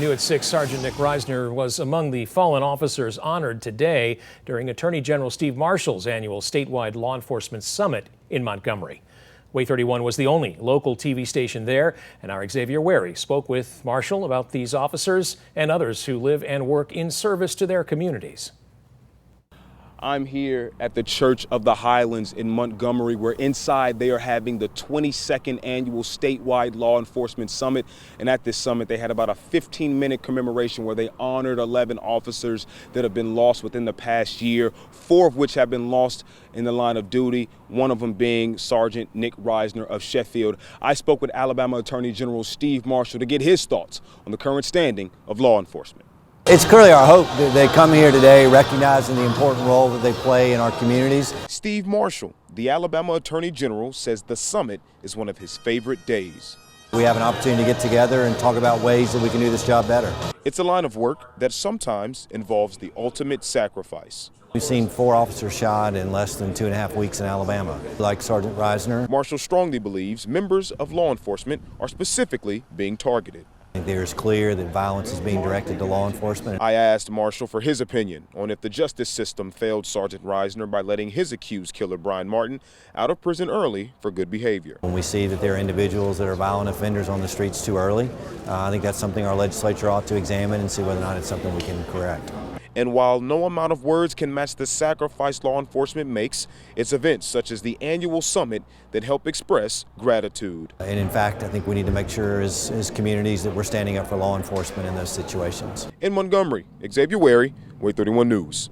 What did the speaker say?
New at 6, Sergeant Nick Reisner was among the fallen officers honored today during Attorney General Steve Marshall's annual statewide law enforcement summit in Montgomery. Way 31 was the only local TV station there, and our Xavier Wary spoke with Marshall about these officers and others who live and work in service to their communities. I'm here at the Church of the Highlands in Montgomery, where inside they are having the 22nd annual statewide law enforcement summit. And at this summit, they had about a 15-minute commemoration where they honored 11 officers that have been lost within the past year, 4 of which have been lost in the line of duty, one of them being Sergeant Nick Reisner of Sheffield. I spoke with Alabama Attorney General Steve Marshall to get his thoughts on the current standing of law enforcement. It's clearly our hope that they come here today recognizing the important role that they play in our communities. Steve Marshall, the Alabama Attorney General, says the summit is one of his favorite days. We have an opportunity to get together and talk about ways that we can do this job better. It's a line of work that sometimes involves the ultimate sacrifice. We've seen 4 officers shot in less than 2.5 weeks in Alabama, like Sergeant Reisner. Marshall strongly believes members of law enforcement are specifically being targeted. I think it's clear that violence is being directed to law enforcement. I asked Marshall for his opinion on if the justice system failed Sergeant Reisner by letting his accused killer, Brian Martin, out of prison early for good behavior. When we see that there are individuals that are violent offenders on the streets too early, I think that's something our legislature ought to examine and see whether or not it's something we can correct. And while no amount of words can match the sacrifice law enforcement makes, it's events such as the annual summit that help express gratitude. And in fact, I think we need to make sure as communities that we're standing up for law enforcement in those situations. In Montgomery, Xavier Wary, Way 31 News.